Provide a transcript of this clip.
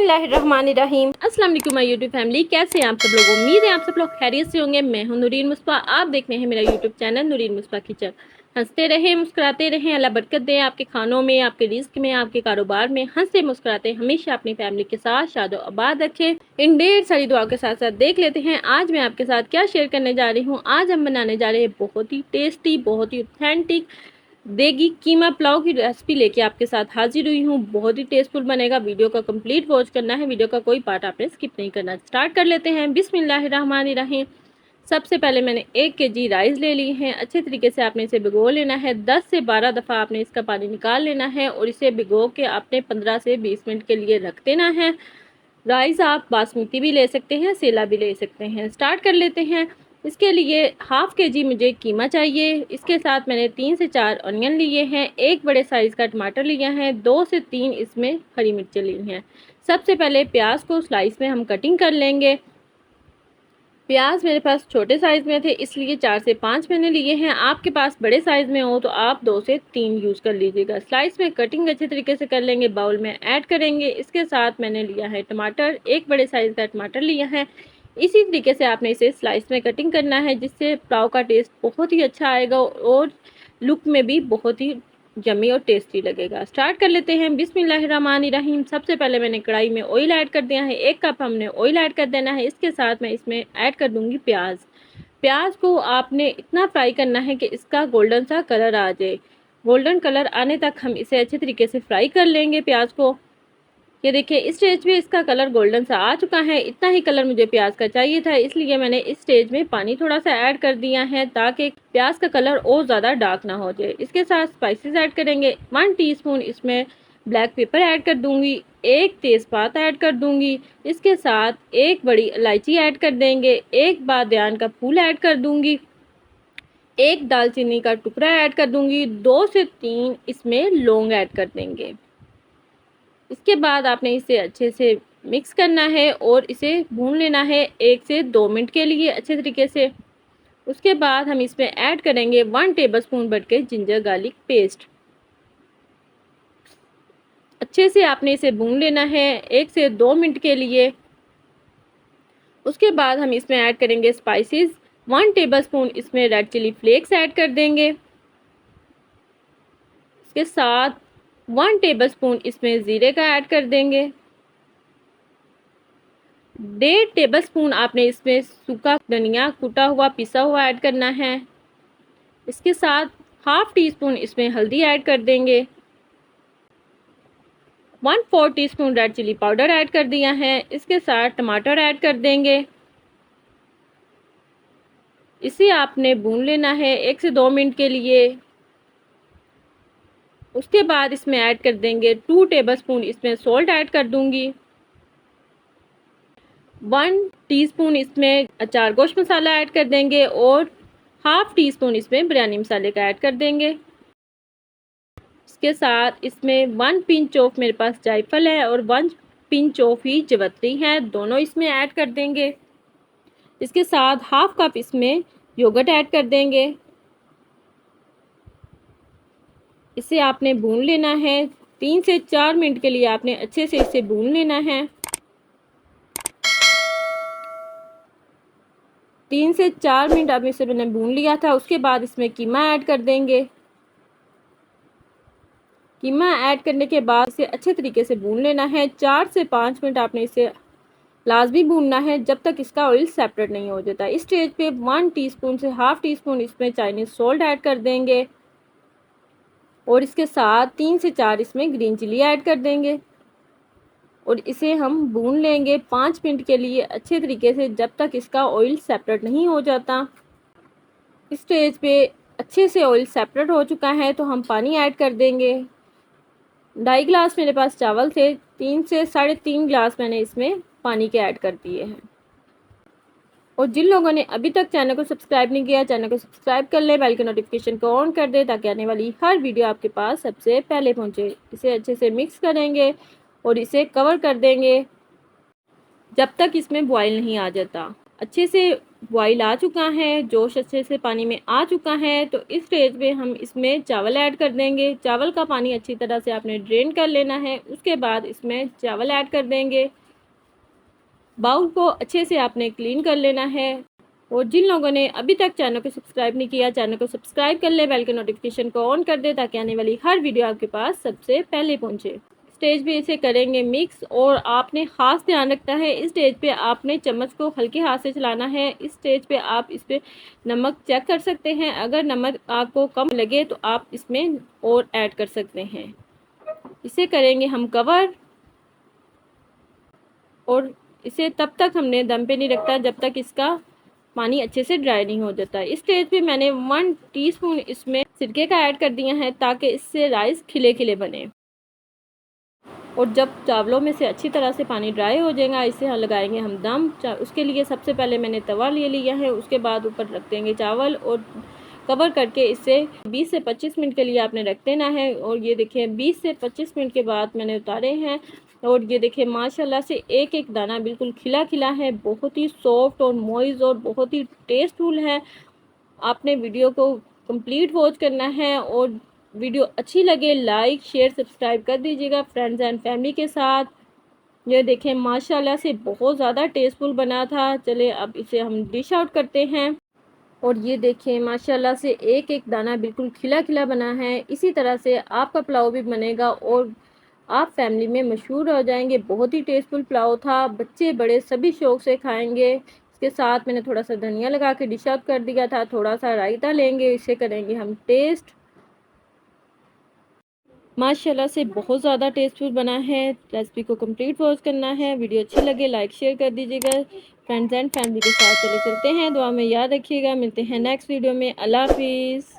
बिस्मिल्लाहिर्रहमानिर्रहीम। अस्सलाम वालेकुम माय यूट्यूब फैमिली, कैसे हैं आप सब लोग। उम्मीद है आप सब लोग खैरियत से होंगे। मैं हूं नूरीन मुस्बा, आप देख रहे हैं मेरा यूट्यूब चैनल नूरीन मुस्बा किचन। हंसते रहें, मुस्कुराते रहें, अल्लाह बरकत दे आपके खानों में, आपके रिस्क में, आपके कारोबार में। हंसते मुस्कुराते हमेशा अपनी फैमिली के साथ शादो आबाद रखें। इन ढेर सारी दुआओं के साथ साथ देख लेते हैं आज मैं आपके साथ क्या शेयर करने जा रही हूँ। आज हम बनाने जा रहे हैं बहुत ही टेस्टी, बहुत ही ऑथेंटिक देगी कीमा पुलाव की रेसिपी लेके आपके साथ हाजिर हुई हूँ। बहुत ही टेस्टफुल बनेगा। वीडियो का कंप्लीट वॉच करना है, वीडियो का कोई पार्ट आपने स्किप नहीं करना। स्टार्ट कर लेते हैं। बिस्मिल्लाहिर्रहमानिर्रहीम। सबसे पहले मैंने 1 केजी राइस ले ली है। अच्छे तरीके से आपने इसे भिगो लेना है। 10 से 12 दफ़ा आपने इसका पानी निकाल लेना है और इसे भिगो के आपने 15 से 20 मिनट के लिए रख देना है। राइस आप बासमती भी ले सकते हैं, सेला भी ले सकते हैं। स्टार्ट कर लेते हैं। इसके लिए हाफ़ केजी मुझे कीमा चाहिए। इसके साथ मैंने 3 से 4 ऑनियन लिए हैं, एक बड़े साइज़ का टमाटर लिया है, 2 से 3 इसमें हरी मिर्चें ली हैं। सबसे पहले प्याज को स्लाइस में हम कटिंग कर लेंगे। प्याज मेरे पास छोटे साइज़ में थे, इसलिए 4 से 5 मैंने लिए हैं। आपके पास बड़े साइज़ में हो तो आप 2 से 3 यूज़ कर लीजिएगा। स्लाइस में कटिंग अच्छे तरीके से कर लेंगे, बाउल में ऐड करेंगे। इसके साथ मैंने लिया है टमाटर, एक बड़े साइज़ का टमाटर लिया है। इसी तरीके से आपने इसे स्लाइस में कटिंग करना है, जिससे पुलाव का टेस्ट बहुत ही अच्छा आएगा और लुक में भी बहुत ही यम्मी और टेस्टी लगेगा। स्टार्ट कर लेते हैं। बिस्मिल्लाहिर्रहमानिर्रहीम। सबसे पहले मैंने कढ़ाई में ऑयल ऐड कर दिया है, 1 कप हमने ऑयल ऐड कर देना है। इसके साथ मैं इसमें ऐड कर दूंगी प्याज। प्याज को आपने इतना फ्राई करना है कि इसका गोल्डन सा कलर आ जाए। गोल्डन कलर आने तक हम इसे अच्छे तरीके से फ्राई कर लेंगे प्याज को। ये देखिए इस स्टेज पे इसका कलर गोल्डन सा आ चुका है। इतना ही कलर मुझे प्याज का चाहिए था, इसलिए मैंने इस स्टेज में पानी थोड़ा सा ऐड कर दिया है ताकि प्याज का कलर और ज़्यादा डार्क ना हो जाए। इसके साथ स्पाइसेस ऐड करेंगे। 1 टीस्पून इसमें ब्लैक पेपर ऐड कर दूंगी, 1 तेज़पात ऐड कर दूंगी। इसके साथ 1 बड़ी इलायची ऐड कर देंगे, 1 बादियान का फूल ऐड कर दूंगी, 1 दालचीनी का टुकड़ा ऐड कर दूंगी, 2 से 3 इसमें लौंग ऐड कर देंगे। इसके बाद आपने इसे अच्छे से मिक्स करना है और इसे भून लेना है 1 से 2 मिनट के लिए अच्छे तरीके से। उसके बाद हम इसमें ऐड करेंगे 1 टेबलस्पून भर के जिंजर गार्लिक पेस्ट। अच्छे से आपने इसे भून लेना है 1 से 2 मिनट के लिए। उसके बाद हम इसमें ऐड करेंगे स्पाइसेस। 1 टेबलस्पून इसमें रेड चिली फ्लेक्स ऐड कर देंगे। इसके साथ 1 टेबलस्पून इसमें ज़ीरे का ऐड कर देंगे। 1.5 टेबलस्पून आपने इसमें सूखा धनिया कुटा हुआ पिसा हुआ ऐड करना है। इसके साथ हाफ़ टी स्पून इसमें हल्दी ऐड कर देंगे। 1/4 teaspoon red chili powder add कर दिया है। इसके साथ टमाटर ऐड कर देंगे। इसे आपने भून लेना है 1 से 2 मिनट के लिए। उसके बाद इसमें ऐड कर देंगे 2 टेबलस्पून इसमें सॉल्ट ऐड कर दूंगी। 1 टीस्पून इसमें अचार गोश्त मसाला ऐड कर देंगे और हाफ़ टी स्पून इसमें बिरयानी मसाले का ऐड कर देंगे। इसके साथ इसमें 1 पिंच ऑफ मेरे पास जायफल है और 1 पिंच ऑफ ही जवित्री है, दोनों इसमें ऐड कर देंगे। इसके साथ हाफ़ कप इसमें योगर्ट ऐड कर देंगे। इसे आपने भून लेना है 3 से 4 मिनट के लिए। आपने अच्छे से इसे भून लेना है। 3 से 4 मिनट अब इसे मैंने भून लिया था। उसके बाद इसमें कीमा ऐड कर देंगे। कीमा ऐड करने के बाद इसे अच्छे तरीके से भून लेना है। 4 से 5 मिनट आपने इसे लाजमी भूनना है जब तक इसका ऑयल सेपरेट नहीं हो जाता। इस स्टेज पे 1 टीस्पून से हाफ़ टी स्पून इसमें चाइनीज़ सॉल्ट ऐड कर देंगे और इसके साथ 3 से 4 इसमें ग्रीन चिली ऐड कर देंगे और इसे हम भून लेंगे 5 मिनट के लिए अच्छे तरीके से जब तक इसका ऑयल सेपरेट नहीं हो जाता। इस स्टेज पे अच्छे से ऑयल सेपरेट हो चुका है तो हम पानी ऐड कर देंगे। 2.5 गिलास मेरे पास चावल थे, 3 से 3.5 गिलास मैंने इसमें पानी के ऐड कर दिए हैं। और जिन लोगों ने अभी तक चैनल को सब्सक्राइब नहीं किया, चैनल को सब्सक्राइब कर ले, बेल के नोटिफिकेशन को ऑन कर दे ताकि आने वाली हर वीडियो आपके पास सबसे पहले पहुंचे। इसे अच्छे से मिक्स करेंगे और इसे कवर कर देंगे जब तक इसमें बॉयल नहीं आ जाता। अच्छे से बॉईल आ चुका है, जोश अच्छे से पानी में आ चुका है, तो इस स्टेज पे हम इसमें चावल ऐड कर देंगे। चावल का पानी अच्छी तरह से आपने ड्रेन कर लेना है। उसके बाद इसमें चावल ऐड कर देंगे। बाउल को अच्छे से आपने क्लीन कर लेना है। और जिन लोगों ने अभी तक चैनल को सब्सक्राइब नहीं किया, चैनल को सब्सक्राइब कर ले, बेल के नोटिफिकेशन को ऑन कर दे ताकि आने वाली हर वीडियो आपके पास सबसे पहले पहुंचे। स्टेज पे इसे करेंगे मिक्स और आपने ख़ास ध्यान रखना है, इस स्टेज पे आपने चम्मच को हल्के हाथ से चलाना है। इस स्टेज पे आप इस पे नमक चेक कर सकते हैं, अगर नमक आपको कम लगे तो आप इसमें और ऐड कर सकते हैं। इसे करेंगे हम कवर और इसे तब तक हमने दम पे नहीं रखता जब तक इसका पानी अच्छे से ड्राई नहीं हो जाता। इस स्टेज पे मैंने 1 टीस्पून इसमें सिरके का ऐड कर दिया है ताकि इससे राइस खिले खिले बने। और जब चावलों में से अच्छी तरह से पानी ड्राई हो जाएगा, इसे लगाएंगे हम दम। उसके लिए सबसे पहले मैंने तवा ले लिया है, उसके बाद ऊपर रख देंगे चावल और कवर करके इसे 20 से 25 मिनट के लिए आपने रख देना है। और ये देखिए 20 से 25 मिनट के बाद मैंने उतारे हैं और ये देखिए माशाल्लाह से एक एक दाना बिल्कुल खिला खिला है, बहुत ही सॉफ्ट और मॉइस्ट और बहुत ही टेस्टफुल है। आपने वीडियो को कंप्लीट वॉच करना है और वीडियो अच्छी लगे लाइक शेयर सब्सक्राइब कर दीजिएगा फ्रेंड्स एंड फैमिली के साथ। ये देखें माशाल्लाह से बहुत ज़्यादा टेस्टफुल बना था। चले अब इसे हम डिश आउट करते हैं। और ये देखें माशाल्लाह से एक एक दाना बिल्कुल खिला खिला बना है। इसी तरह से आपका पुलाव भी बनेगा और आप फैमिली में मशहूर हो जाएंगे। बहुत ही टेस्टफुल पुलाव था, बच्चे बड़े सभी शौक से खाएंगे। इसके साथ मैंने थोड़ा सा धनिया लगा के डिश आउट कर दिया था। थोड़ा सा रायता लेंगे, इसे करेंगे हम टेस्ट। माशाल्लाह से बहुत ज़्यादा टेस्टफुल बना है। रेसिपी को कंप्लीट वॉच करना है। वीडियो अच्छी लगे लाइक शेयर कर दीजिएगा फ्रेंड्स एंड फैमिली के साथ। चले चलते हैं, दुआ में याद रखिएगा। मिलते हैं नेक्स्ट वीडियो में। अल्लाह हाफिज़।